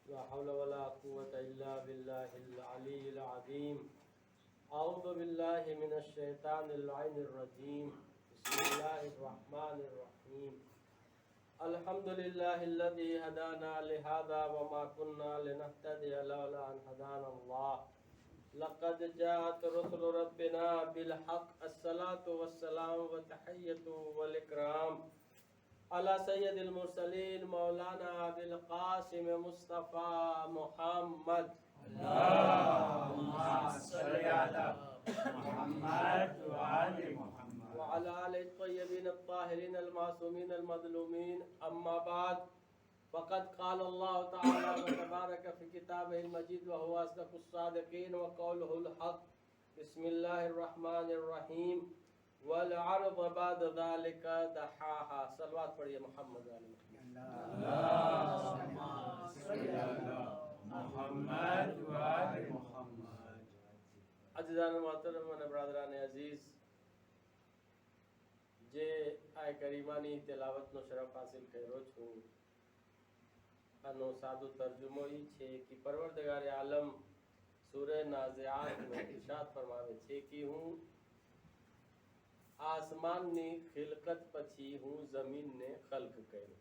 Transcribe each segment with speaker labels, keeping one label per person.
Speaker 1: لا حول ولا قوة إلا بالله العلي العظيم. أعوذ بالله من الشيطان اللعين الرجيم. بسم الله الرحمن الرحيم. الحمد لله الذي هدانا لهذا وما كنا لنهتدي لولا أن هدانا الله. لقد جاءت رسل ربنا بالحق. الصلاة والسلام والتحية والإكرام على سيد المرسلين مولانا أبي القاسم مصطفى محمد.
Speaker 2: اللهم صل على محمد وآل محمد
Speaker 1: وعلى آله الطيبين الطاهرين المعصومين المظلومين. أما بعد، فقد قال الله تعالى وتبارك في كتابه المجيد وهو أصدق الصادقين وقوله الحق. بسم الله الرحمن الرحيم. والعرض بعد ذلك دحاها. صلوات پڑھیے محمد علیہ.
Speaker 2: اللهم صل على محمد وآل محمد.
Speaker 1: عزیزان محترم و برادران عزیز، જે આ કરીમાની તેલાવતનો શરફ હાસિલ કર્યો છું, આનો સાદો તર્જુમો એ છે કે પરવરદગારે આલમ સૂરે નાઝિઆતમાં ઇરશાદ ફરમાવે છે કે હું આસમાનની ખિલકત પછી હું જમીનને ખલ્ક કર્યો.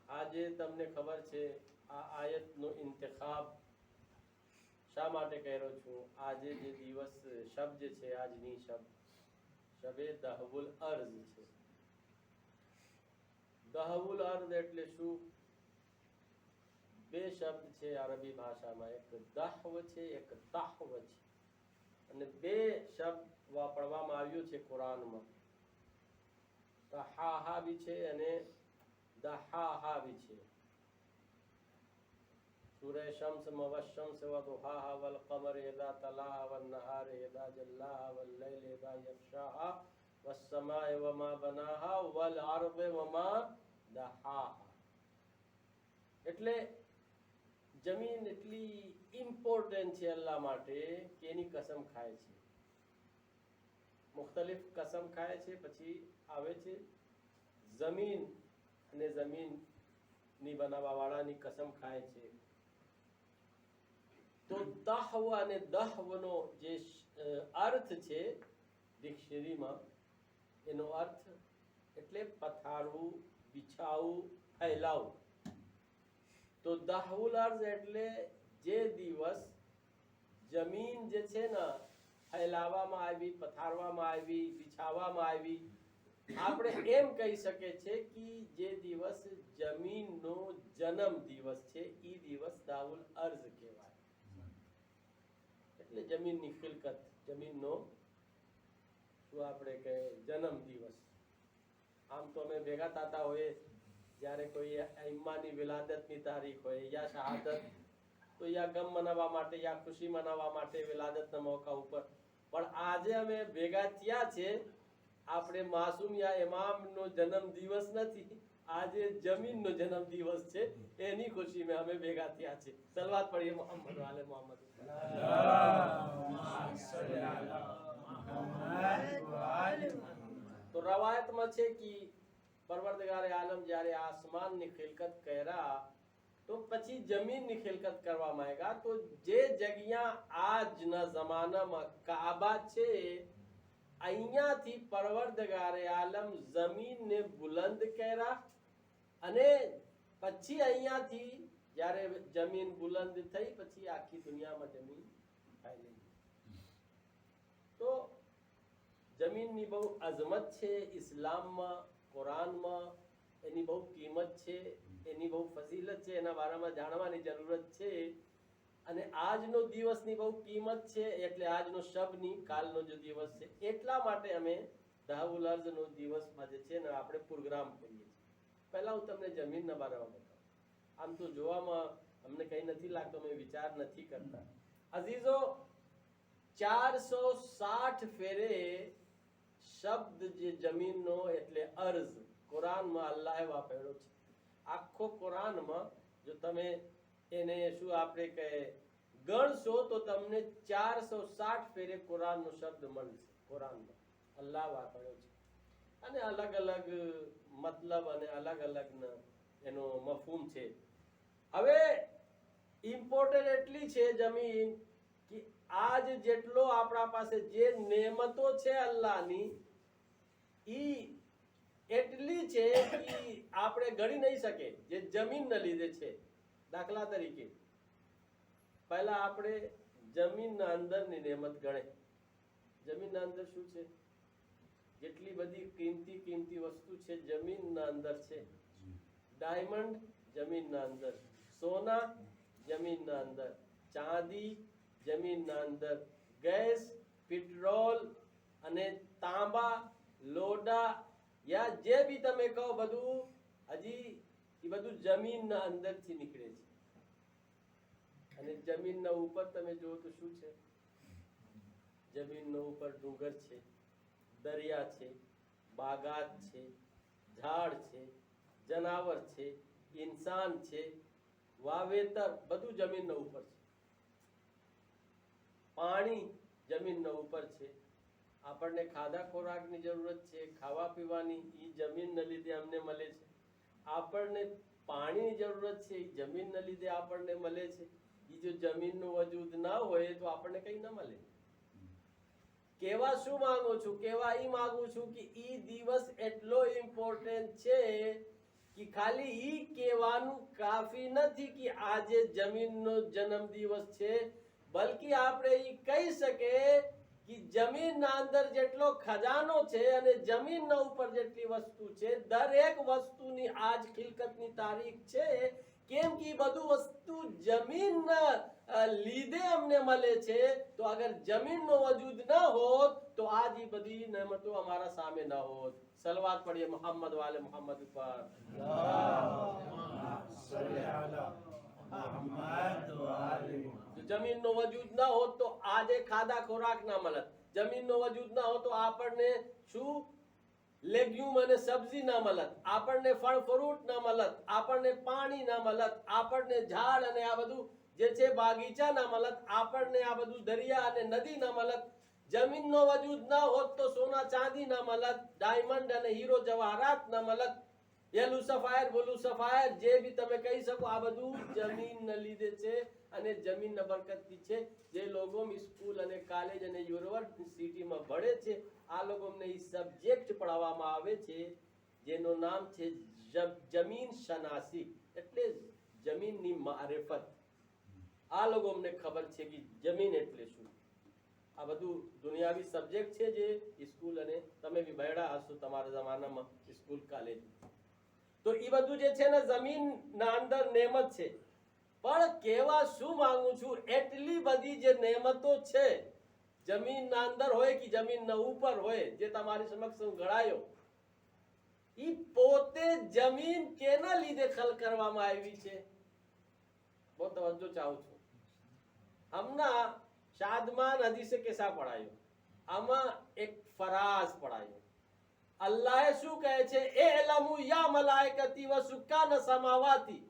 Speaker 1: આજે તમને ખબર છે આ આયતનો ઇંતખાબ શા માટે કર્યો છું. આજે જે દિવસ શબ જે છે, આજની શબે દહવુલ અર્ઝ છે. દહવુલ અર્ઝ એટલે શું? બે શબ્દ છે અરબી ભાષામાં, એક દહવ છે, એક તહવ છે, અને બે શબ્દ વાપરવામાં આવ્યો છે કુરાનમાં. તહાહા બી છે અને દહાહા બી છે. سورہ شمس والشمس وضحاها والقمر اذا تلاها والنهار اذا جلاها والليل اذا يغشاها والسماء وما بناها والارض وما دحاها. એટલે જમીન એટલી ઇમ્પોર્ટન્ટ છે અલ્લાહ માટે કે એની કસમ ખાય છે. મુખ્તલિફ કસમ ખાય છે. પછી આવે છે જમીન, અને જમીનની બનાવવાવાળાની કસમ ખાય છે. તો દહવ અને દહવનો જે અર્થ છે ડિક્શનરીમાં, એનો અર્થ એટલે પથારવું, બિછાવું, ફેલાવું. તો દહવુલ અર્ઝ એટલે જે દિવસ જમીન જે છે ને ફેલાવવામાં આવી, પથારવામાં આવી, બિછાવવામાં આવી, આપણે એમ કહી શકીએ છે કે જે દિવસ જમીનનો જન્મ દિવસ છે એ દિવસ દાઉલ અર્ઝ કહેવાય. એટલે જમીનની ખિલકત, જમીનનો શું આપણે કહે જન્મ દિવસ. આમ તો અમે ભેગા થતા હોઈએ જ્યારે કોઈ ઇમાની વિલાદતની તારીખ હોય યા શહાદત, તો યા ગમ મનાવવા માટે યા ખુશી મનાવવા માટે વિલાદતના મોકા ઉપર. પણ આજે અમે ભેગા થયા છે, આપણે માસૂમ યા ઇમામનો જન્મ દિવસ નથી, આજે જમીનનો જન્મ દિવસ છે, એની ખુશીમાં અમે ભેગા થયા છે. સલવાત પડીએ મોહમ્મદ વાલે મોહમ્મદ. તો રવાયતમાં છે કે પરવરદગારે આલમ જ્યારે આસમાનની ખિલકત કર્યા તો પછી જમીનની ખિલકત કરવામાં આવ્યા. તો જે જગ્યા આજના જમાનામાં કાબા છે, અહીંયાથી પરવરદગારે આલમ જમીનને બુલંદ કર્યા, અને પછી અહીંયાથી જ્યારે જમીન બુલંદ થઈ પછી આખી દુનિયામાં જમીન ફેલાઈ. તો જમીનની બહુ અઝમત છે ઇસ્લામમાં, કુરાનમાં એની બહુ કિંમત છે, એની બહુ ફઝીલત છે, એના બારામાં જાણવાની જરૂરત છે. અને આજનો દિવસની બહુ કિંમત છે, એટલે આજનો શબની કાલનો જે દિવસ છે, એટલા માટે અમે દહવુલ અર્ઝનો દિવસમાં જે છે ને આપણે પ્રોગ્રામ કરીએ છીએ. પહેલા હું તમને જમીનના બારામાં બતાવું. આમ તો જોવામાં અમને કંઈ નથી લાગતું, અમે વિચાર નથી કરતા. અઝીઝો, 460 ફેરે શબ્દ જે જમીનનો એટલે અર્ઝ કુરાનમાં અલ્લાહે વાપર્યો છે. આખો કુરાનમાં જો તમે એને શું આપણે કહે ગણશો તો તમને 460 ફેરે કુરાનનો શબ્દ મળશે. કુરાનમાં અલ્લાહ વાપર્યો છે, અને અલગ અલગ મતલબ અને અલગ અલગ એનો મફહૂમ છે. હવે ઇમ્પોર્ટન્ટ એટલી છે જમીન કે આજ જેટલો આપણા પાસે જે નેમતો છે અલ્લાહની ઈ એટલી છે કે આપણે ગણી નહીં શકે જે જમીનના લીધે છે. દાખલા તરીકે પહેલા આપણે જમીનના અંદરની નેમત ગણે. જમીનના અંદર શું છે? જેટલી બધી કિંમતી વસ્તુ છે જમીનના અંદર છે. ડાયમંડ જમીનના અંદર, સોના જમીનના અંદર, ચાંદી જમીનના અંદર, ગેસ, પેટ્રોલ અને તાંબા, લોડા યા જે બી તમે કહો બધું હજી એ બધું જમીનના અંદરથી નીકળે છે. અને જમીનના ઉપર તમે જુઓ તો શું છે? જમીનના ઉપર ડુંગર છે, દરિયા છે, બાગાત છે, ઝાડ છે, જનાવર છે, ઇન્સાન છે, વાવેતર બધું જમીનના ઉપર છે. પાણી જમીનના ઉપર છે. આપણને ખાધા ખોરાકની જરૂરત છે, ખાવા પીવાની એ જમીનના લીધે અમને મળે છે. આપણને પાણીની જરૂરત છે એ જમીનના લીધે આપણને મળે છે. એ જો જમીનનું વજૂદ ના હોય તો આપણને કંઈ ન મળે. કેવા શું માંગુ છું? કેવા ઈ માંગુ છું કે ઈ દિવસ એટલો ઇમ્પોર્ટન્ટ છે કે ખાલી ઈ કહેવાનું કાફી નથી કે આજે જમીનનો જન્મ દિવસ છે, બલકી આપણે ઈ કહી શકે કે જમીનના અંદર જેટલો ખજાનો છે અને જમીનના ઉપર જેટલી વસ્તુ છે, દરેક વસ્તુની આજ ખિલકતની તારીખ છે. કેમ કે બધું વસ્તુ જમીનના લીધે અમને મળે છે. તો અગર જમીનનો વજૂદ ન હોત તો આજ ઈ બધી નેમતો અમારા સામે ન હોત. સલવાત પढ़िए मोहम्मद वाले मोहम्मद पर. જો જમીનનો વજૂદ ન હોત તો આજે ખાધા ખોરાક ના મળત. જમીનનો વજૂદ ન હોત તો આપણને શું લેગ્યુમ અને સબ્જી ના મળત, આપણને ફળ ફ્રૂટ ના મળત, આપણને પાણી ના મળત, આપણને ઝાડ અને આ બધું જે છે બાગીચા ના મળત, આપણને આ બધું દરિયા અને નદી ના મળત. જમીનનો વજૂદ ન હોત તો સોના ચાંદી ના મળત, ડાયમંડ અને હીરો જવાહરાત ના મળત, યેલું સફાયર બોલું સફાયર જે બી તમે કહી શકો આ બધું જમીનના લીધે છે અને જમીનના બરકતથી છે. જે લોકો સ્કૂલ અને કોલેજ અને યુનિવર્સિટીમાં ભણે છે આ લોકોને એ સબ્જેક્ટ પઢાવવામાં આવે છે જેનું નામ છે જમીન શનાસી, એટલે જમીનની મારિફત. આ લોકો અમને ખબર છે કે જમીન એટલે શું. આ બધું દુનિયાવી સબ્જેક્ટ છે જે સ્કૂલ અને તમે બી ભણ્યા હશો તમારા જમાનામાં સ્કૂલ કોલેજ. તો એ બધું જે છે ને જમીનના અંદર નેમત છે. પણ કેવા શું માંગુ છું, એટલી બધી જે નેમતો છે જમીનના અંદર હોય કે જમીનના ઉપર હોય જે તમારી સમક્ષ હું ગણાયો, ઈ પોતે જમીન કેના લીધે ખલ કરવામાં આવી છે? બહુ તવજ્જો ચાહું છું. હમણાં શાદમાન હદીસે કેસા પढ़ायो, આમાં એક ફરાઝ પढ़ायो. અલ્લાહે શું કહે છે? એલમુ યા મલાઇકતી વ સુકાન સમાવાતી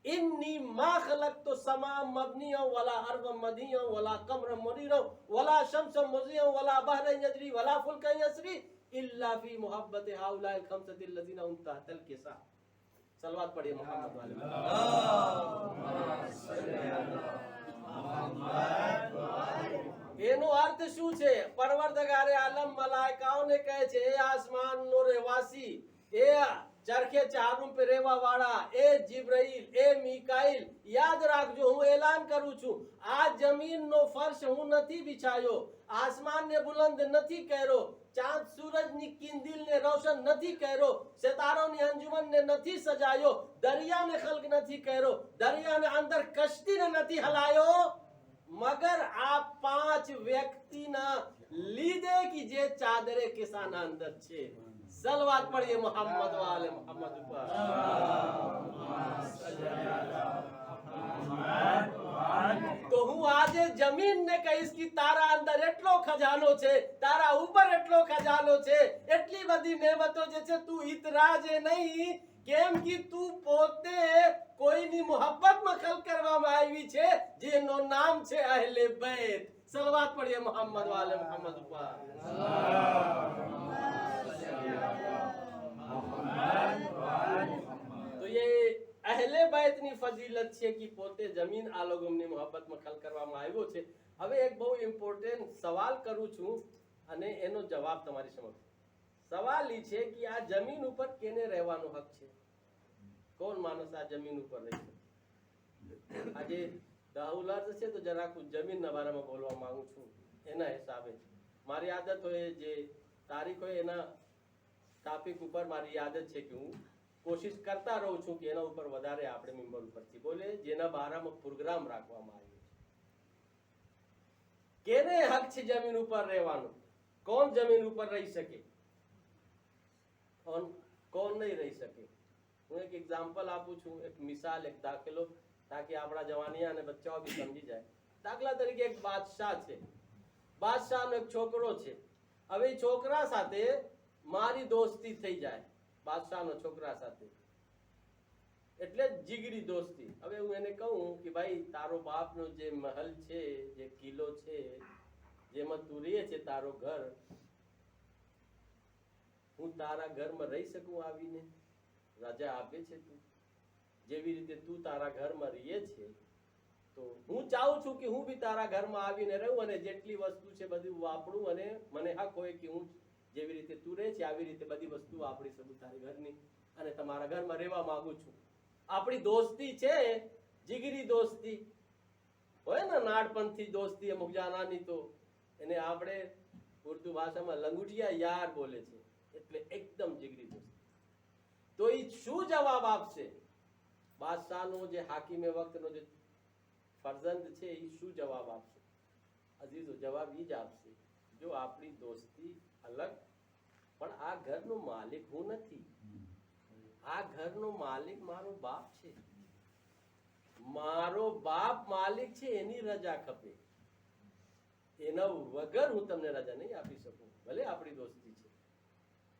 Speaker 1: ઇન્ની મા ખલકતુ સમા મબનિયા વલા અર્દ મદિયા વલા કમર મુનીરા વલા શમ્સ મુઝિયા વલા બહર यजरी वला फुल्क यसरी इल्ला फी मोहब्बत हाउलाल खमसतिल लजीना उन तहतल किसा. सलवात पढ़िए मोहम्मद वाले. એનો અર્થ શું છે? પરવરદગારે આલમ મલાઈકાઓને કહે છે, એ આસમાનનો રહેવાસી, એ ચરખે ચારું पे રહેવા વાળા, એ જીબ્રાઈલ, એ મિકાઈલ, યાદ રાખજો હું એલાન કરું છું, આ જમીનનો ફર્શ હું નથી બિછાયો, આસમાનને બુલંદ નથી કર્યો, ચાંદ સૂરજની કિંદિલને રોશન નથી કર્યો, સિતારોની અંજુમનને નથી સજાયો, દરિયાને ખલ્ક નથી કર્યો, દરિયાને અંદર કશ્તીને નથી હલાયો, મગર આ પાંચ વ્યક્તિના લીધે કે જે ચાદરે કિસાના અંદર છે. સલવાત પढ़िए मोहम्मद वाले मोहम्मद पर. તો હું આજે જમીનને કહીશ કે તારા અંદર એટલો ખજાનો છે, તારા ઉપર એટલો ખજાનો છે, એટલી બધી નેમતો જે છે, તું ઇતરાજે નહીં. કેમ કે તું પોતે કોઈની મોહબ્બતમાં ખલ કરવામાં આવી છે જેનું નામ છે અહેલે बैत. સલવાત પढ़िए मोहम्मद वाले मोहम्मद पर. तो ये એટલી ફજીલત છે કે પોતે જમીન આ લોકોની મોહબ્બતમાં ખલ કરવામાં આવ્યો છે. હવે એક બહુ ઇમ્પોર્ટન્ટ સવાલ કરું છું અને એનો જવાબ તમારી સમક્ષ. સવાલ એ છે કે આ જમીન ઉપર કેને રહેવાનો હક છે? કોણ માણસ આ જમીન ઉપર રહી શકે? આજે દાઉલાદ છે તો જરાક હું જમીનના બારામાં બોલવા માંગુ છું. એના હિસાબે મારી આદત હોય, જે તારીખ હોય એના ટોપિક ઉપર મારી આદત છે કે હું કોશિશ કરતા રહું છું કે એના ઉપર વધારે આપણે મેમ્બર ઉપરથી બોલે, જેના બારામાં પ્રોગ્રામ રાખવામાં આવ્યો છે. કેને હક છે જમીન ઉપર રહેવાનો? કોણ જમીન ઉપર રહી શકે, કોણ નહીં રહી શકે? હું એક એક્ઝામ્પલ આપું છું, એક મિસાલ, એક દાખલો, તાકી આપણા જવાનિયા અને બચ્ચાઓ બી સમજી જાય. દાખલા તરીકે એક બાદશાહ છે. બાદશાહનો એક છોકરો છે. હવે એ છોકરા સાથે મારી દોસ્તી થઈ જાય, બાદશાહનો છોકરા સાથે, એટલે જીગરી દોસ્તી. હવે હું એને કહું કે ભાઈ તારો બાપનો જે મહેલ છે, જે કિલ્લો છે, જેમાં તું રહે છે, તારો ઘર, હું તારા ઘરમાં રહી શકું આવીને? રજા આપે છે તું? જેવી રીતે તું તારા ઘરમાં રહે છે, તો હું ચાહું છું કે હું બી તારા ઘરમાં આવીને રહું અને જેટલી વસ્તુ છે બધું વાપરું, અને મને હક હોય કે હું જેવી રીતે તું રહે છે આવી રીતે બધી વસ્તુ વાપરી શકું તારી ઘરની, અને તમારા ઘરમાં રહેવા માંગુ છું. આપણી દોસ્તી છે, જીગરી દોસ્તી હોય ને, નાનપણથી દોસ્તી અમુક જાનાની, તો એને આપણે ઉર્દુ ભાષામાં લંગુટિયા યાર બોલે છે, એટલે એકદમ જીગરી દોસ્તી. તો એ શું જવાબ આપશે? બાદશાહનો જે હાકીમે વક્તનો જે ફરજંદ છે એ શું જવાબ આપશે? અજીઝો, જવાબ એ જ આપશે, જો આપણી દોસ્તી અલગ, પણ આ ઘરનો માલિક હું નથી. આ ઘરનો માલિક મારો બાપ છે. મારો બાપ માલિક છે, એની રજા ખપે. એના વગર હું તમને રજા નહીં આપી શકું, ભલે આપણી દોસ્તી છે.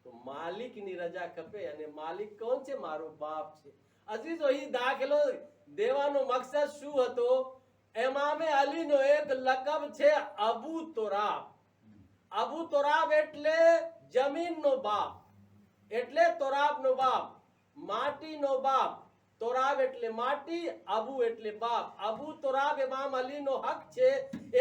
Speaker 1: તો માલિકની રજા ખપે, અને માલિક કોણ છે? મારો બાપ છે. અજીઝો, એ દાખલો દેવાનો મકસદ શું હતો? ઇમામે અલીનો એક લકબ છે અબુ તોરાબ. અબુ તોરાબ એટલે જમીનનો બાપ, એટલે તોરાબનો બાપ, માટીનો બાપ. તોરાબ એટલે માટી, અબુ એટલે બાપ. અબુ તોરાબ ઇમામ અલીનો હક છે.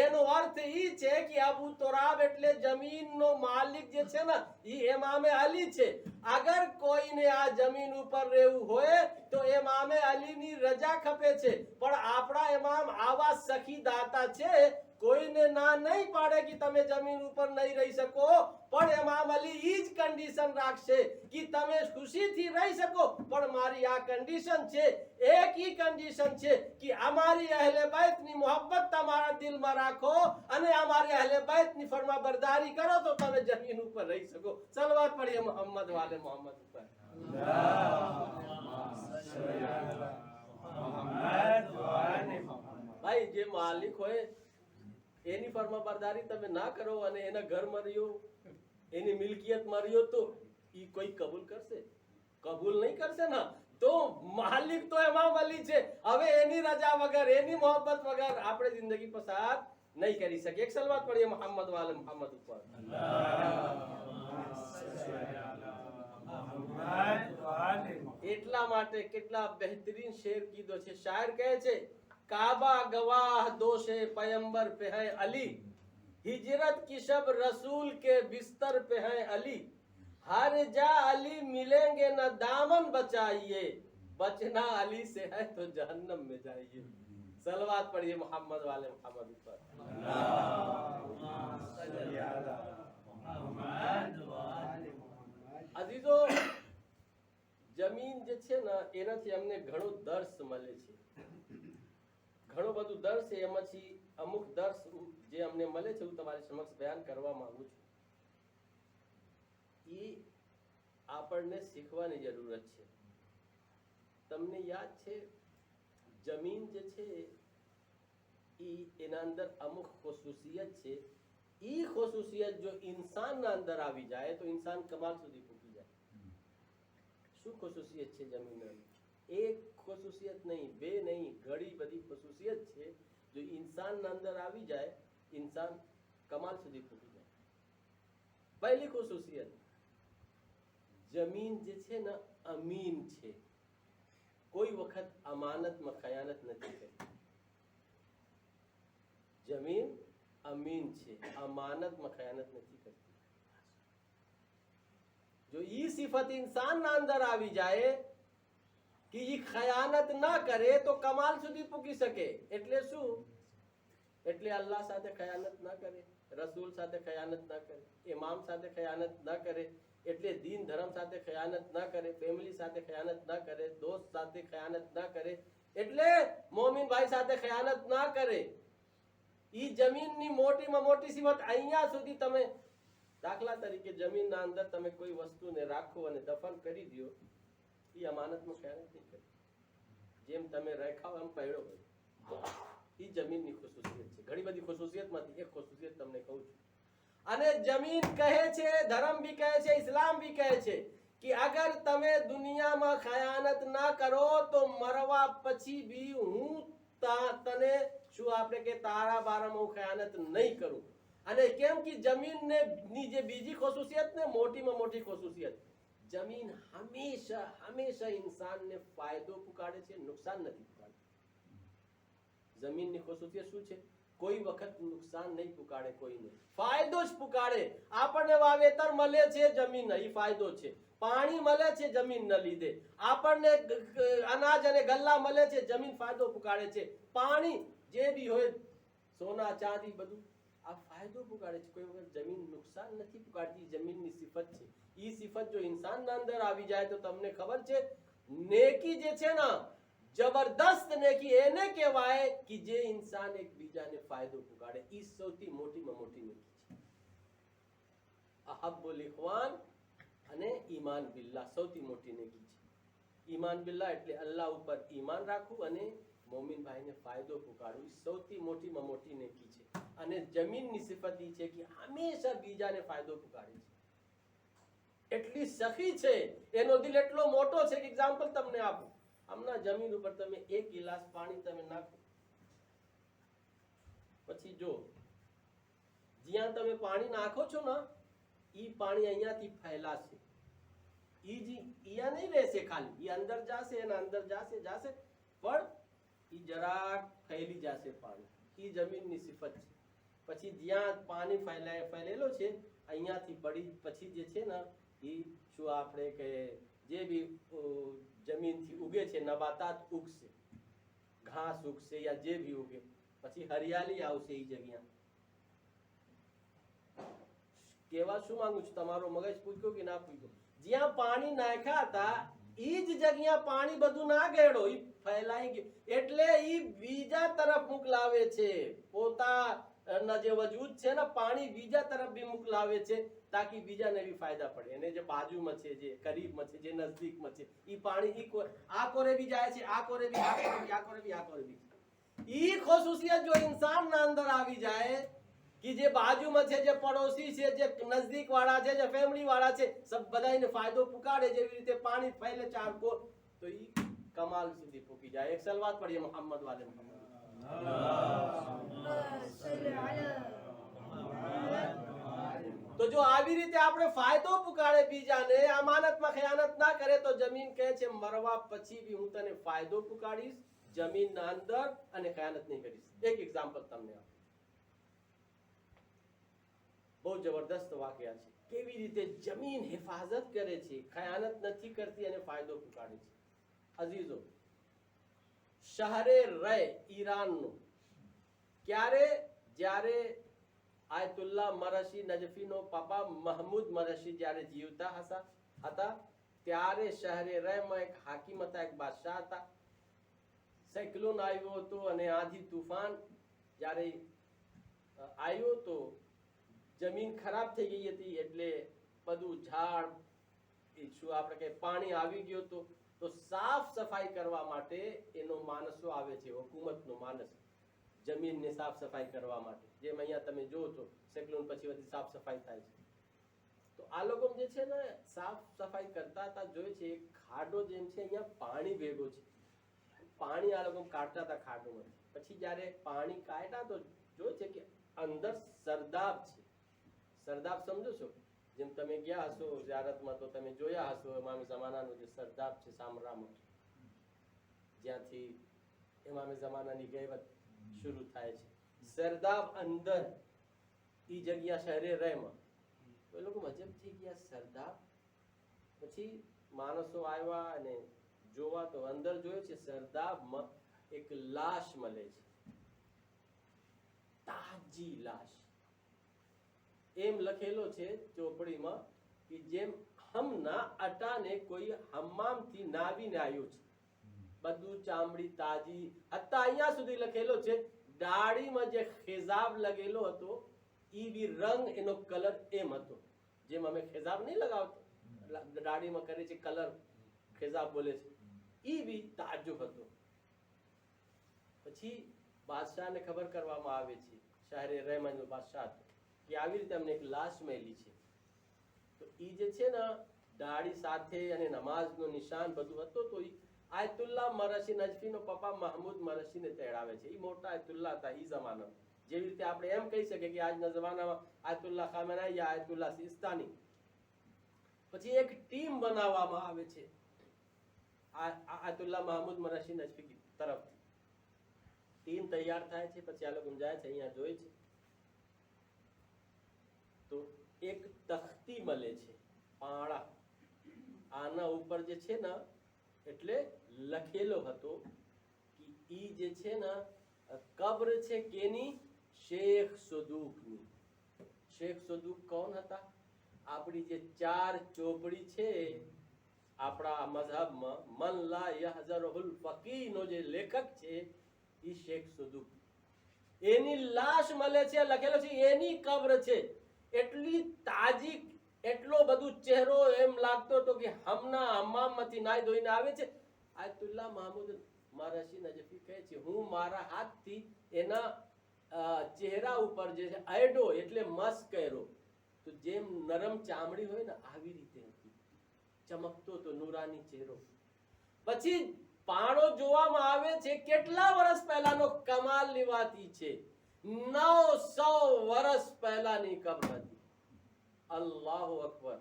Speaker 1: એનો અર્થ એ છે કે અબુ તોરાબ એટલે જમીનનો માલિક જે છે ને, એ ઇમામે અલી છે. અગર કોઈને આ જમીન ઉપર રહેવું હોય તો ઇમામે અલીની રજા ખપે છે. પણ આપણા ઇમામ આવા સખી દાતા છે, કોઈને ના નહીં પાડે કે તમે જમીન ઉપર નહીં રહી શકો, પણ ઇમામ અલી ઈ જ કન્ડિશન રાખશે કે તમે ખુશીથી રહી શકો, પણ મારી આ કન્ડિશન છે, એક ઈ કન્ડિશન છે કે અમારી અહેલે બેતની મોહબ્બત તમારા દિલમાં રાખો અને અમારી અહેલે બેતની ફરમાબરદારી કરો તો તમે જમીન ઉપર રહી શકો. સલવાત પढ़िए મોહમ્મદ વાલે મોહમ્મદ ઉપર. ભાઈ, જે માલિક હોય એની ફરમાબરદારી તમે ના કરો અને એના ઘરમાં રહ્યો, એની મિલકિયતમાં રહ્યો, તો ઈ કોઈ કબૂલ કરશે? કબૂલ નહીં કરશે ને. તો માલિક તો ઇમામ અલી છે. હવે એની રજા વગર, એની મોહબ્બત વગર આપણે જિંદગી પસાર નહીં કરી શકીએ. એક સલવાત પढ़िए મોહમ્મદ વાલે મોહમ્મદ ઉપર. એટલા માટે કેટલા બહેતરીન શેર કીધો છે. શાયર કહે છે, काबा गवाह दोषे पैगंबर पे है अली, हिजरत की शब रसूल के बिस्तर पे है अली, हर जा अली मिलेंगे न दामन बचाइए, बचना अली से है तो जहन्नम में जाइए. सलवात पढ़िए मोहम्मद वाले मोहम्मद पर. અજીઝો, જમીન જે છે ને એનાથી અમને ઘણો દર્શ મળે છે. ઘણો બધું દર્શ છે. એમાંથી અમુક દર્શ જે અમને મળે છે હું તમારી સમક્ષ બયાન કરવા માંગુ છું. એ આપણને શીખવાની જરૂરત છે. તમને યાદ છે, જમીન જે છે એના અંદર અમુક ખુસુસિયત છે. એ ખુસુસિયત જો ઇન્સાનના અંદર આવી જાય તો ઇન્સાન કમાલ સુધી પહોંચી જાય. શું ખુસુસિયત છે જમીનની? એક ખુસુસિયત નહીં, બે નહીં, ઘણી બધી ખુસુસિયત છે. જો ઇન્સાનના અંદર આવી જાય, ઇન્સાન કમાલ સુધી પહોંચી જાય. પહેલી ખુસુસિયત, જમીન જે છે ને અમીન છે. કોઈ વખત અમાનતમાં ખયાનત નથી કરી. જમીન અમીન છે, અમાનતમાં ખયાનત નથી કરતી. જો ઈ સિફત ઇન્સાનના અંદર આવી જાય કે ઈ ખયાનત ના કરે તો કમાલ સુધી પૂકી શકે. એટલે શું? એટલે અલ્લાહ સાથે ખયાનત ના કરે, રસૂલ સાથે ખયાનત ના કરે, ઇમામ સાથે ખયાનત ના કરે, એટલે દીન ધર્મ સાથે ખયાનત ના કરે, ફેમિલી સાથે ખયાનત ના કરે, દોસ્ત સાથે ખયાનત ના કરે, એટલે મોમિન ભાઈ સાથે ખયાનત ના કરે. ઈ જમીનની મોટીમાં મોટી સિફત અહીંયા સુધી તમે દાખલા તરીકે જમીનના અંદર તમે કોઈ વસ્તુને રાખો અને દફન કરી દો, ઈ અમાનતમાં ખયાનત નહીં કરે. જેમ તમે રાખ્યા એમ પડ્યો હોય, ઈ જમીનની ખુશૂસિયત છે. ઘણી બધી ખુશૂસિયતમાંથી એક ખુશૂસિયત તમને કહું છું. અને જમીન કહે છે, ધર્મ બી કહે છે, ઇસ્લામ બી કહે છે કે અગર તમે દુનિયામાં ખયાનત ના કરો તો મરવા પછી બી હું તને શું આપણે કે તારા બારામાં હું ખયાનત નહીં કરું. અને કેમ કે જમીનને ની જે બીજી ખુશૂસિયત ને મોટીમાં મોટી ખુશૂસિયત, જમીન હંમેશા હંમેશા ઇન્સાનને ફાયદો પુકાડે છે, નુકસાન નથી પુકાડતી. જમીનની ખુશૂસિયત શું છે? કોઈ વખત નુકસાન નહીં પુકાડે, કોઈને ફાયદો જ પુકાડે. આપણને વાવેતર મળે છે, જમીન એ ફાયદો છે. પાણી મળે છે જમીનના લીધે. આપણને અનાજ અને ગલ્લા મળે છે, જમીન ફાયદો પુકાડે છે. પાણી જે બી હોય, સોના ચાંદી બધું આ ફાયદો પુકાડે છે. કોઈ વખત જમીન નુકસાન નથી પુકાડતી. જમીનની સિફત છે. ઈ સિફત જો ઇન્સાનના અંદર આવી જાય તો તમને ખબર છે, નેકી જે છે ને, જબરદસ્ત નેકી એને કહેવાય કે જે ઇન્સાન એકબીજાને ફાયદો પુકાડે. ઈ સૌથી મોટીમાં મોટી નેકી છે. અહબ્બુલ ઇખવાન અને ઈમાન બિલ્લાહ સૌથી મોટી નેકી છે. ઈમાન બિલ્લાહ એટલે અલ્લાહ ઉપર ઈમાન રાખવું અને મોમિન ભાઈને ફાયદો પુકાડવું, સૌથી મોટીમાં મોટી નેકી છે. અને જમીનની સિફત ઈ છે કે હંમેશા બીજાને ફાયદો પુકાડે છે. એટલી સખી છે, એનો દિલ એટલો મોટો છે કે એક્ઝામ્પલ તમને આપું. હમણાં જમીન ઉપર તમે એક ગિલાસ પાણી તમે નાખો, પછી જો જ્યાં તમે પાણી નાખો છો ને, ઈ પાણી અહીંયાથી ફેલાશે. ઈ જ અહીંયા નહીં રહેશે ખાલી, ઈ અંદર જાશે અને અંદર જાશે પણ ઈ જરાક ફેલી જશે પાણી. ઈ જમીનની સિફત છે. પછી જ્યાં પાણી ફેલેલો છે અહીંયાથી પડી પછી જે છે ને ઈ શું આપણે કે જે બી જમીનથી ઉગે છે, નબાતાત ઉગશે, ઘાસ ઉગશે યા જે બી ઉગે, પછી હરિયાળી આવશે ઈ જગ્યા. કેવા શું માંગુ છું, તમારો મગજ પૂછ્યો કે ના પૂછ્યો? જ્યાં પાણી નાખ્યા હતા ઈ જ જગ્યા પાણી બધું ના ગયેલો, ઈ ફેલાઈ ગયું, એટલે ઈ બીજા તરફ મોકલાવે છે. પોતાના જે વજૂદ છે ને, પાણી બીજા તરફ બી મોકલાવે છે તાકી બીજાને બી ફાયદા પડે. એને જે બાજુમાં છે, જે કરીબમાં છે, જે નજદીકમાં છે, ઈ પાણી આ કોરે બી જાય છે, આ કોરે બી, આ કોરે બી, આ કોરે બી, આ કોરે બી. ઈ ખુશૂસિયત જો ઇન્સાનના અંદર આવી જાય કે જે બાજુમાં છે, જે પડોશી છે, જે નજદીક વાળા છે, જે ફેમિલી વાળા છે, સબ બધાને ફાયદો પુકાડે, જેવી રીતે પાણી ફેલે ચાર કોર, તો ઈ કમાલ સુધી પૂકી જાય. એક સલવાત પડીએ મોહમ્મદ વાલે મોહમ્મદ. તો જો આવી રીતે આપણે ફાયદો પુકાડે બીજાને, અમાનતમાં ખયાનત ના કરે, તો જમીન કહે છે મરવા પછી બી હું તને ફાયદો પુકાડીશ જમીનના અંદર અને ખયાનત નહીં કરીશ. એક એક્ઝામ્પલ તમને આપું, બહુ જબરદસ્ત વાકયા છે. કેવી રીતે જમીન હિફાજત કરે છે, ખયાનત નથી કરતી અને ફાયદો પુકાડે છે. અઝીઝો, શહરે રે ઈરાનનું ક્યારે, જ્યારે આયતુલ્લાહ મરશી નજફીનો પાપા મહમૂદ મરશી જ્યારે જીવતા હતા ત્યારે શહેરે રેમાં એક હાકીમ હતા, એક બાદશાહ હતા. સાયક્લોન આવ્યો હતો અને આંધી તૂફાન જ્યારે આવ્યો તો જમીન ખરાબ થઈ ગઈ હતી, એટલે બધું ઝાડ શું આપણે કે પાણી આવી ગયું હતું. તો સાફ સફાઈ કરવા માટે એનો માણસો આવે છે, હુકુમતનો માણસ, જમીનને સાફ સફાઈ કરવા માટે. જેમ અહીંયા તમે જો છો સાયક્લોન પછી બધી સાફ સફાઈ થાય છે. તો આ લોકો જે છે ને સાફ સફાઈ કરતા હતા, જોયે છે એક ખાડો જેમ છે, અહીંયા પાણી ભેગો છે, પાણી આ લોકો કાઢતા હતા ખાડોમાં. પછી જ્યારે પાણી કાઢ્યા તો જોયે છે કે અંદર સરદાબ છે. સરદાબ સમજો છો? જેમ તમે ગયા હશો ઝિયારતમાં તો તમે જોયા હશો ઇમામ ઝમાનાનું જે સરદાબ છે સામરામાં, જ્યાંથી ઇમામે ઝમાનાની ગેબત શરૂ થાય છે. સરદાબ અંદર ઈ જગ્યા શહેરે રહેમાં તો એ લોકો મજબ થઈ ગયા. સરદાબ પછી માણસો આવ્યા અને જોવા તો અંદર જોયું છે સરદાબમાં એક લાશ મળે છે, તાજી લાશ. એમ લખેલો છે ચોપડીમાં કે જેમ હમના અટાને કોઈ હમ્મામથી નાવીને આવ્યું છે, બધું ચામડી તાજી. અત્યારે અહીંયા સુધી લખેલો છે દાઢીમાં જે ખેજાબ લગેલો હતો ઈ બી રંગ એનો કલર એમ હતો જેમ અમે ખેજાબ નહીં લગાવતો દાઢીમાં કરે છે કલર, ખેજાબ બોલે છે, ઈ બી તાજુબ હતો. પછી બાદશાહને ખબર કરવામાં આવે છે, શહેરે રહેમાનનો બાદશાહ હતો, કે આવી રીતે અમને એક લાશ મેલી છે. તો ઈ જે છે ને દાઢી સાથે અને નમાઝનો નિશાન બધું હતું. તો ઈ આયતુલ્લાહ મરશી નજફીનો પપ્પા મહમૂદ મરશીને તેડાવે છે. ઈ મોટા આયતુલ્લાહ હતા ઈ જમાનામાં. જેવી રીતે આપણે એમ કહી શકીએ કે આજના જમાનામાં આયતુલ્લાહ ખામેનાઈ યા આયતુલ્લાહ સિસ્તાની. પછી એક ટીમ બનાવવામાં આવે છે આયતુલ્લાહ મહમૂદ મરશી નજફી તરફથી. ટીમ તૈયાર થાય છે. પછી આ લોકો જાય છે, અહીંયા જોઈ છે તો એક તખ્તી મળે છે, પાણા. આના ઉપર જે છે ને એટલે લખેલો હતો કે ઈ જે છે ને કબ્ર છે કેની? શેખ સદુકની. શેખ સદુક કોણ હતા? આપણી જે 4 ચોપડી છે આપણા મઝહબમાં, મન લા યહઝરુલ ફકીહ નો જે લેખક છે ઈ શેખ સદુક. એની લાશ મળે છે, લખેલો છે એની કબ્ર છે. એટલી તાજી, એટલો બધું ચહેરો એમ લાગતો હતો કે હમના હમ્મામમાંથી નાઈ ધોઈને આવે છે. આયતુલ્લાહ મહમૂદ મરશી નજફી કહે છે હું મારા હાથથી એના ચહેરા ઉપર જે છે આયડો એટલે મસ કર્યો તો જેમ નરમ ચામડી હોય ને આવી રીતે હતી, ચમકતો તો નૂરાની ચહેરો. પછી પાણો જોવામાં આવે છે કેટલા વર્ષ પહેલાનો, કમાલની વાત ઈ છે 900 વર્ષ પહેલાની કબ્ર હતી. અલ્લાહુ અકબર,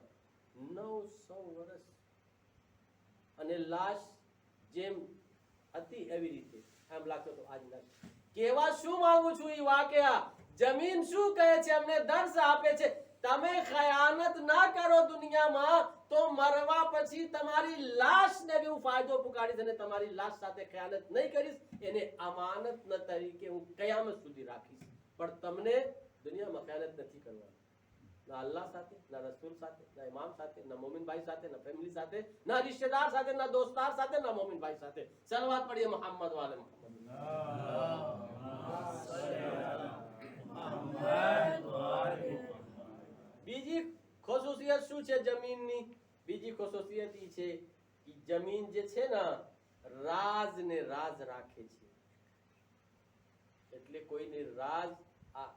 Speaker 1: 900 વર્ષ. અને લાશ જેમ હતી એવી રીતે એમ લાગતો તો આજના. કેવા શું માંગુ છું ઈ વાકયા. જમીન શું કહે છે? અમને દર્શ આપે છે તમે ખયાનત ના કરો દુનિયામાં તો મરવા પછી તમારી લાશને બી હું ફાયદો પુકાડીશ અને તમારી લાશ સાથે ખયાનત નહીં કરીશ. એને અમાનતના તરીકે હું કયામત સુધી રાખીશ. પણ તમને દુનિયામાં ખયાનત નથી કરવાની, ના અલ્લાહ સાથે, ના રસૂલ સાથે, ના ઇમામ સાથે, ના મોમિનભાઈ સાથે, ના ફેમિલી સાથે, ના રિશ્તેદાર સાથે, ના દોસ્તાર સાથે, ના મોમિનભાઈ સાથે. સલવાત પढ़िए મોહમ્મદ વાલે મોહમ્મદ. બીજી ખુસુસિયત શું છે જમીનની? બીજી ખુસુસિયત ઈ છે કે જમીન જે છે ને રાજ ને રાજ રાખે છે. એટલે કોઈને રાજ આ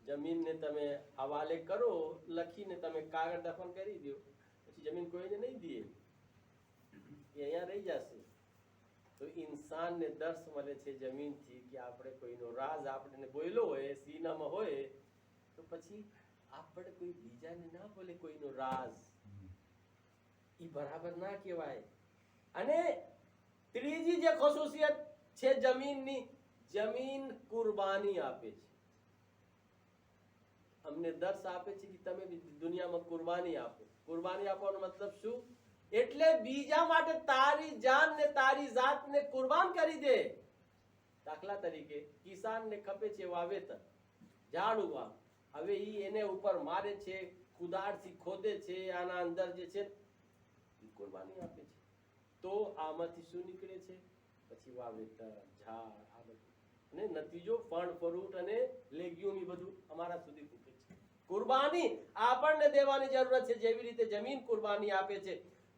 Speaker 1: જમીનને તમે હવાલે કરો, લખીને તમે કાગળ દફન કરી દો, પછી જમીન કોઈને નહીં દે, એ અહીંયા રહી જશે. તો ઇન્સાનને દર્શ મળે છે જમીનથી કે આપણે કોઈનો રાજ આપણે બોલ્યો હોય, સીનામાં હોય, તો પછી આપણે કોઈ બીજાને ના બોલે કોઈનો રાજ, ઈ બરાબર ના કહેવાય. અને ત્રીજી જે ખુસુસિયત છે જમીનની, જમીન કુરબાની આપે છે. અમને દર્શ આપે છે કે તમે દુનિયામાં કુરબાની આપો. કુરબાની આપવાનો મતલબ શું? એટલે બીજા માટે તારી જાન ને તારી જાત ને કુરબાન કરી દે. દાખલા તરીકે કિસાનને ખપે છે વાવેતર, ઝાડ ઉગવા, હવે ઈ એને ઉપર મારે છે, કુદાળથી ખોદે છે, આના અંદર જે છે ઈ કુરબાની આપે છે. તો આમાંથી શું નીકળે છે? પછી વાવેતર, ઝાડ, આ બધું અને નતીજો ફળ ફ્રૂટ અને લેગ્યુમ ઈ બધું અમારા સુધી પૂકે છે. કુરબાની આપણને દેવાની જરૂરત છે, જેવી રીતે જમીન કુરબાની આપે છે.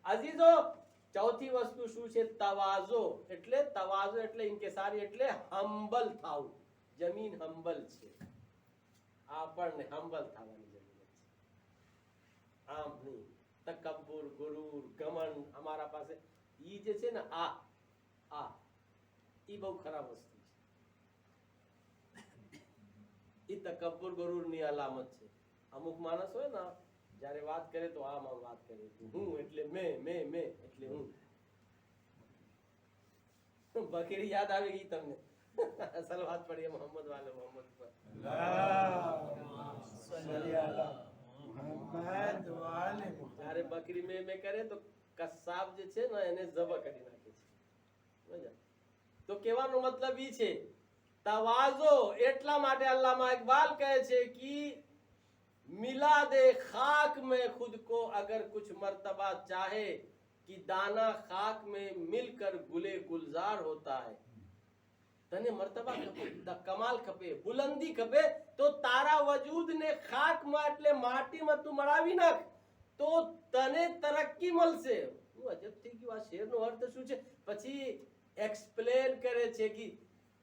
Speaker 1: અઝીઝો, ચોથી વસ્તુ શું છે? તવાઝો. એટલે તવાઝો એટલે ઇન્કેસારી એટલે હમ્બલ થાવું. જમીન હમ્બલ છે, આપણને હમ્બલ થવાની જરૂરત છે. આમ નહીં તકબ્બુર, ગુરૂર, ઘમંડ અમારા પાસે ઈ જે છે ને આ ઈ બહુ ખરાબ વસ્તુ છે. ઈ તકબ્બુર ગુરૂર ની અલામત છે. અમુક માણસ હોય ને જ્યારે વાત કરે તો આમ વાત કરે, હું એટલે મેં એટલે હું. બકરી યાદ આવી ગઈ તમને સલવાત પડીએ મોહમ્મદ વાલે મોહમ્મદ પર જ્યારે બકરી મેં કરે તો કસાબ જે છે ને એને જબ કરી નાખે છે સમજ્યા? તો કહેવાનો મતલબ ઈ છે તવાઝો એટલા માટે અલ્લામા ઇકબાલ કહે છે કે मिला दे खाक में खुद को अगर कुछ मर्तबा चाहे कि दाना खाक में मिलकर गुले गुलजार होता है तने मर्तबा खपे कमाल खपे बुलंदी खपे तो तारा वजूद ने खाक में એટલે માટીમાં તું મરાવી નાખ તો તને તરક્કી મળશે હું અજબ થઈ ગયું આ શેરનો અર્થ શું છે પછી एक्सप्लेन करे છે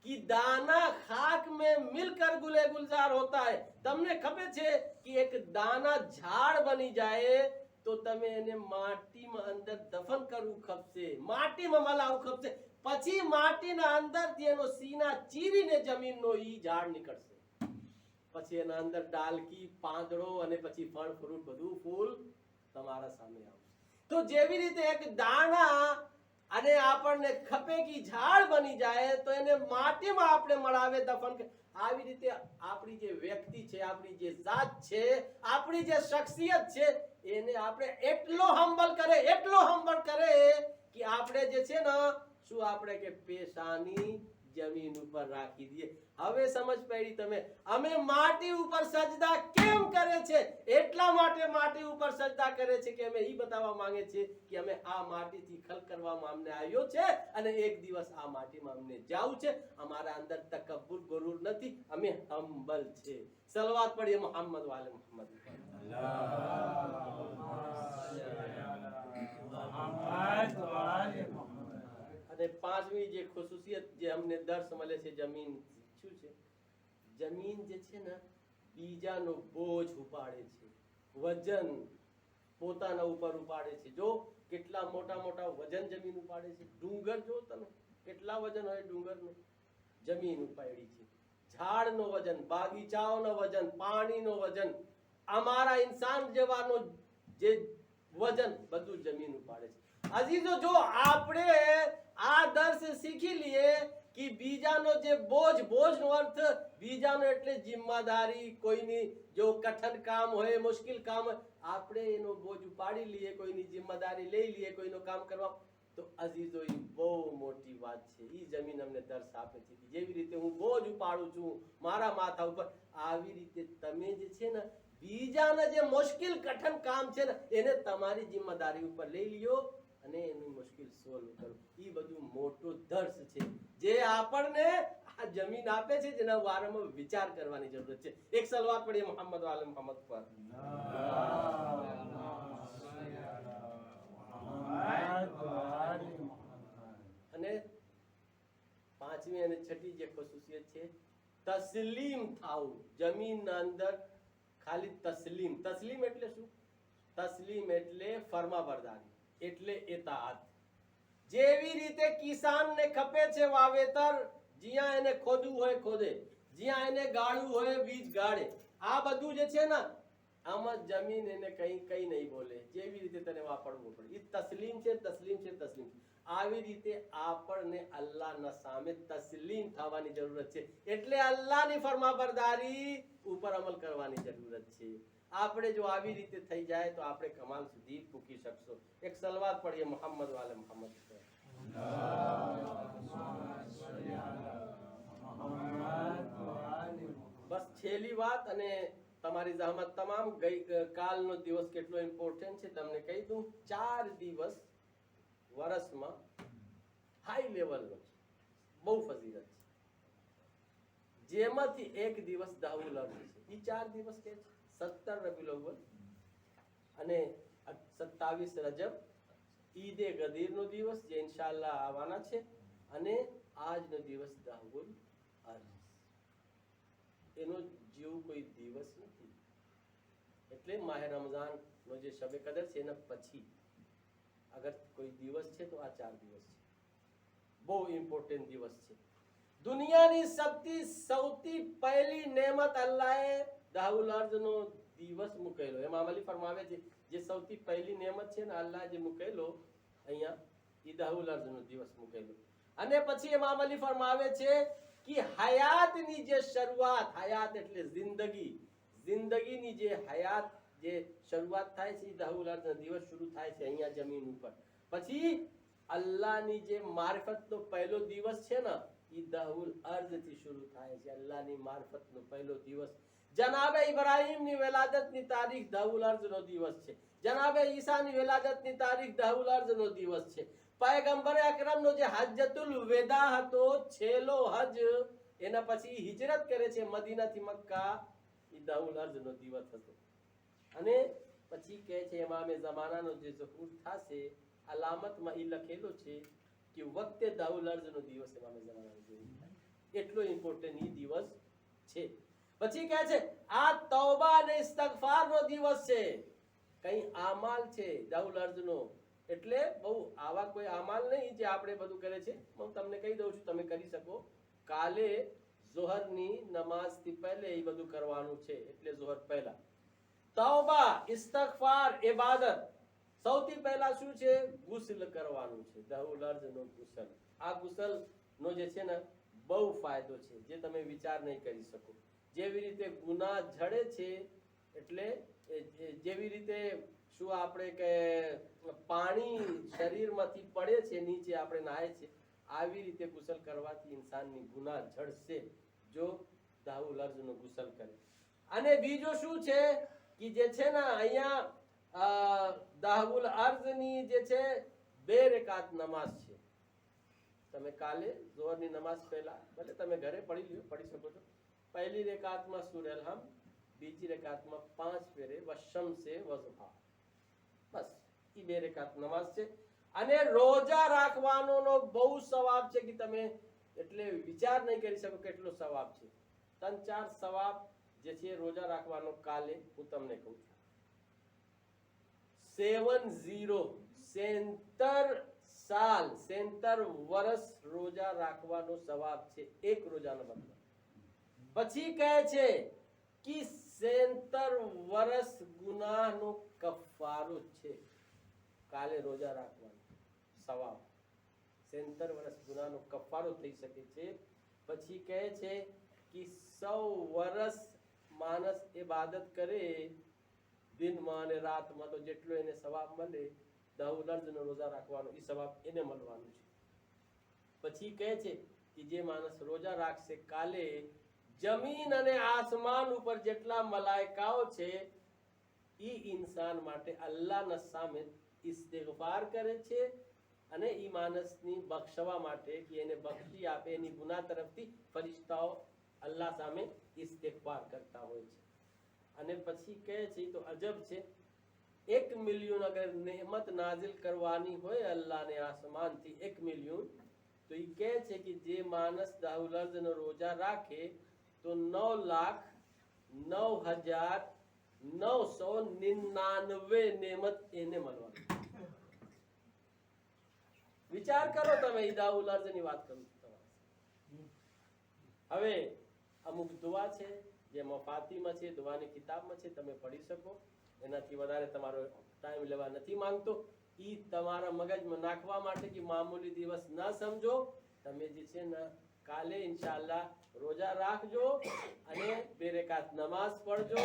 Speaker 1: कि दाना खाक में मिलकर गुले गुलजार होता है તમને ખબર છે કે એક દાના ઝાડ બની જાય તો તમે એને માટીમાં અંદર દફન કરવું ખપશે માટીમાં મલાવું ખપશે પછી માટીના અંદરથી એનો સીના ચીરીને જમીનનો ઈ ઝાડ નીકળશે પછી એના અંદર ડાલકી પાંદડો અને પછી ફળ ફ્રૂટ બધું ફૂલ તમારા સામે આવશે તો જેવી રીતે એક દાણા અને આપણને ખપે કે ઝાડ બની જાય તો એને માટીમાં આપણે મળાવે દફન આવી રીતે આપણી જે વ્યક્તિ છે આપણી જે જાત છે આપણી જે શખ્સિયત છે એને આપણે એટલો હમ્બલ કરે કે આપણે જે છે ને શું આપણે કે પેશાની જમીન ઉપર રાખી દઈએ હવે સમજ પડી તમે અમે માટી ઉપર સજદા કેમ કરે છે એટલા માટે માટી ઉપર સજદા કરે છે કે અમે ઈ બતાવવા માંગે છે કે અમે આ માટીથી ખલ કરવામાં અમને આવ્યો છે અને એક દિવસ આ માટીમાં અમને જાવું છે અમારા અંદર તકબ્બુર ગુરુર નથી અમે હમ્બલ છે સલવાત પડીએ મોહમ્મદ વાલે મોહમ્મદ અને પાંચમી જે ખુસુસિયત જે અમને દર્શ મળે છે જમીન શું છે જમીન જે છે ને બીજાનો બોજ ઉપાડે છે વજન પોતાના ઉપર ઉપાડે છે જો કેટલા મોટા મોટા વજન જમીન ઉપાડે છે ડુંગર જો તમે કેટલા વજન હોય ડુંગરનું જમીન ઉપાડી છે ઝાડનો વજન બાગીચાઓનો વજન પાણીનો વજન અમારા ઇન્સાન જેવાનો જે વજન બધું જમીન ઉપાડે છે અજીઝો જો આપણે આ દર્શ શીખી લઈએ કે બીજાનો જે બોજનો અર્થ બીજાનો એટલે જિમ્મેદારી કોઈની જો કઠણ કામ હોય મુશ્કેલ કામ હોય આપણે એનો બોજ ઉપાડી લઈએ કોઈની જિમ્મેદારી લઈ લઈએ કોઈનો કામ કરવા તો અજીઝો એ બહુ મોટી વાત છે ઈ જમીન અમને દર્શ આપે છે જેવી રીતે હું બોજ ઉપાડું છું મારા માથા ઉપર આવી રીતે તમે જે છે ને બીજાના જે મુશ્કેલ કઠણ કામ છે ને એને તમારી જિમ્મેદારી ઉપર લઈ લ્યો અને એની મુશ્કેલ સોલ્વ કરો ઈ બધું મોટો દર્શ છે જે આપણને આ જમીન આપે છે જેના વારંવાર વિચાર કરવાની જરૂર છે એક સલવાત પડીએ મોહમ્મદ વાલે મોહમ્મદ પર અને પાંચમી અને છઠ્ઠી જે ખુસુસિયત છે તસ્લીમ થાવું જમીનના અંદર ખાલી તસ્લીમ એટલે શું તસ્લીમ એટલે ફરમાબરદારી એટલે ઇતાઅત જેવી રીતે કિસાનને ખપે છે વાવેતર જ્યાં એને ખોદવું હોય ખોદે જ્યાં એને ગાળવું હોય બીજ ગાળે આ બધું જે છે ને આમાં જમીન એને કઈ નહીં બોલે જેવી રીતે તેને વાપરવું પડે એ તસ્લીમ છે આવી રીતે આપણને અલ્લાહના સામે તસ્લીમ થવાની જરૂરત છે એટલે અલ્લાહની ફરમાબરદારી ઉપર અમલ કરવાની જરૂરત છે આપણે જો આવી રીતે થઈ જાય તો આપણે કમાલ સુધી પૂકી શકશો એક સલવાત પડીએ મોહમ્મદ વાલે મોહમ્મદ બસ છેલ્લી વાત અને તમારી જહમત તમામ ગઈ કાલનો દિવસ કેટલો ઇમ્પોર્ટન્ટ છે તમને કહી દઉં 4 દિવસ વર્ષમાં હાઈ લેવલનો છે બહુ ફજીલત છે જેમાંથી એક દિવસ દાઉલ અર્જ છે એ 4 દિવસ કે છે 17 રબીઉલ અવ્વલ અને 27 રજબ ઈદ એ ગદીરનો દિવસ જે ઇન્શાઅલ્લાહ આવવાના છે અને આજનો દિવસ દાઉલ અર્જ એનો જેવું કોઈ દિવસ નથી એટલે માહે રમઝાન નો જે શબે કદર છે એના પછી અગર કોઈ દિવસ છે તો આ 4 દિવસ છે બહુ ઇમ્પોર્ટન્ટ દિવસ છે દુનિયાની સૌથી પહેલી નેમત અલ્લાહે દાઉલ અર્જ નો દિવસ મૂકેલો ઇમામ અલી ફરમાવે છે જે સૌથી પહેલી નેમત છે ને અલ્લાહ જે મૂકેલો અહીંયા ઈ દાઉલ અર્જ નો દિવસ મૂકેલો અને પછી ઇમામ અલી ફરમાવે છે કે હયાતની જે શરૂઆત, હયાત એટલે જિંદગીની જે હયાત જે શરૂઆત થાય છે એ દહુલ અર્ઝ દિવસ શરૂ થાય છે અહીંયા જમીન ઉપર. પછી અલ્લાહની જે મારિફતનો પહેલો દિવસ છે ને એ દહુલ અર્ઝ થી શરૂ થાય છે. અલ્લાહની મારિફતનો પહેલો દિવસ. જનાબે ઇબ્રાહીમની વિલાદતની તારીખ દહુલ અર્ઝનો દિવસ છે. જનાબે ઈસાની વિલાદતની તારીખ દહુલ અર્ઝનો દિવસ છે. પયગંબર અકરમનો જે હજ્જતુલ વેદા હતો, છેલ્લો હજ, એના પછી હિજરત કરે છે મદીનાથી મક્કા, એ દહુલ અર્ઝનો દિવસ હતો. અને પછી કહે છે ઇમામે ઝમાનાનો જે ઝહૂર થશે, અલામતમાં એ લખેલો છે કે વખતે દહુલ અર્ઝનો દિવસ ઇમામે ઝમાનાનો ઝહૂર થાય. એટલો ઇમ્પોર્ટન્ટ એ દિવસ છે. પછી કહે છે આ તૌબા અને ઇસ્તિગફારનો દિવસ છે. કઈ આમાલ છે દહુલ અર્ઝનો, એટલે બહુ આવા કોઈ આમાલ નહીં જે આપણે બધું કરે છે. હું તમને કહી દઉં છું, તમે કરી શકો. કાલે ઝોહરની નમાઝથી પહેલે એ બધું કરવાનું છે, એટલે ઝોહર પહેલા તૌબા, ઇસ્તિગફાર, ઇબાદત. સૌથી પહેલા શું છે? ગુસ્લ કરવાનું છે, દહુલ અર્ઝનો ગુસ્લ. આ ગુસ્લ નો જે છે ને બહુ ફાયદો છે જે તમે વિચાર નહીં કરી શકો. જેવી રીતે ગુનાહ જડે છે, એટલે જેવી રીતે શું આપણે કે પાણી શરીરમાંથી પડે છે નીચે, આપણે નાહે છે, આવી રીતે ગુસ્લ કરવાથી ઇન્સાનની ગુનાહ જડશે જો દહુલ અર્ઝનો ગુસ્લ કરે. અને બીજો શું છે કે જે છે ને અહીંયા દહુલ અર્ઝની જે છે 2 રકાત નમાઝ છે. તમે કાલે ઝોહરની નમાઝ પહેલા ભલે તમે ઘરે પડી શકો છો. પહેલી રકાતમાં સૂરહ અલ-હમ્દ, બીજી રકાતમાં 5 ફેરે વશમ્સે વઝુહા. બસ એ 2 રકાત નમાઝ છે. અને રોજા રાખવાનો બહુ સવાબ છે કે તમે એટલે વિચાર નહીં કરી શકો કેટલો સવાબ છે. 3-4 સવાબ જે છે રોજા રાખવાનો કાલે હું તમને કહું છું. 70 સાલ 70 વર્ષ રોજા રાખવાનો સવાબ છે, એક રોજાનો બદલો. પછી કહે છે કે 70 વર્ષ ગુનાહનો કફારો છે. કાલે રોજા રાખવાનો સવાબ 70 વર્ષ ગુનાહનો કફારો થઈ શકે છે. પછી કહે છે કે 100 વર્ષ માણસ ઇબાદત કરે દિનમાં અને રાતમાં, તો જેટલો એને સવાબ મળે દહુલ અર્ઝનો રોજા રાખવાનો એ સવાબ એને મળવાનું છે. પછી કહે છે કે જે માણસ રોજા રાખશે કાલે જમીન અને આસમાન ઉપર જેટલા મલાઈકાઓ છે એ ઇન્સાન માટે અલ્લાહના સામે ઇસ્તિગફાર કરે છે અને એ માણસની બક્ષવા માટે કે એને બક્ષી આપે, એની ગુનાહ તરફથી ફરિશ્તાઓ અલ્લાહ સામે ઇસ્તિગફાર કરતા હોય છે. અને પછી કહે છે તો અજબ છે, 1 મિલિયન અગર નેમત નાઝિલ કરવાની હોય અલ્લાહને આસમાનથી 1 મિલિયન, તો એ કહે છે કે જે માણસ દહુલ અર્ઝનો રોજા રાખે તો 9,09,999 નેમત એને મળવાની. વિચાર કરો તમે, એ દહુલ અર્ઝની વાત કરું છું તમારે. હવે અમુક દુઆ છે જેમાં ફાતિમા છે, દુઆની કિતાબમાં છે, તમે પઢી શકો. એનાથી વધારે તમારો ટાઈમ લેવા નથી માંગતો. ઈ તમારા મગજમાં નાખવા માટે કે મામૂલી દિવસ ના સમજો. તમે જે છે ને કાલે ઇન્શાઅલ્લાહ રોજા રાખજો અને 2 રકાત નમાઝ પઢજો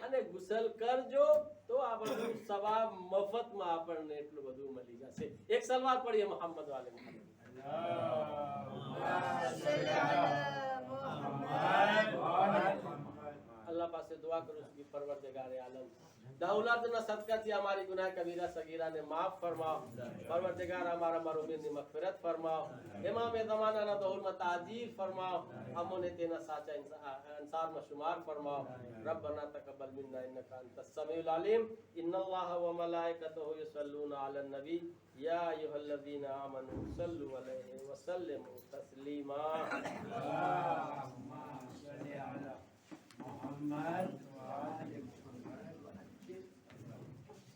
Speaker 1: અને ગુસલ કરજો, તો આ બધું સવાબ મફતમાં આપણને એટલું બધું મળી જશે. એક સલવાત પઢીએ મોહમ્મદ વાલે મોહમ્મદ. अल्लाह पास से दुआ करो कि परवरदिगार आलम दहुल अर्ज़ना सदक़ाથી हमारी गुनाह कबीरा सगीरा ने माफ फरमाओ. परवरदिगार हमारा मरूमिन ने मग़फ़िरत फरमाओ. इमाम ज़माना ना दहुल में ताजील फरमाओ. हमने तेना साचा अंसार में शुमार फरमाओ. रब्बना तक़ब्बल मिन्ना इन्नका अंतस समीउल अलीम. इन्नल्लाह व मलाइकतहु युसल्लूना अलन नबी या अय्युहल्लज़ीना आमनू सल्लु अलैहि व सल्लिमू तस्लीमा.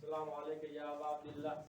Speaker 1: अस्सलामु अलैकुम या अबा अब्दुल्लाह.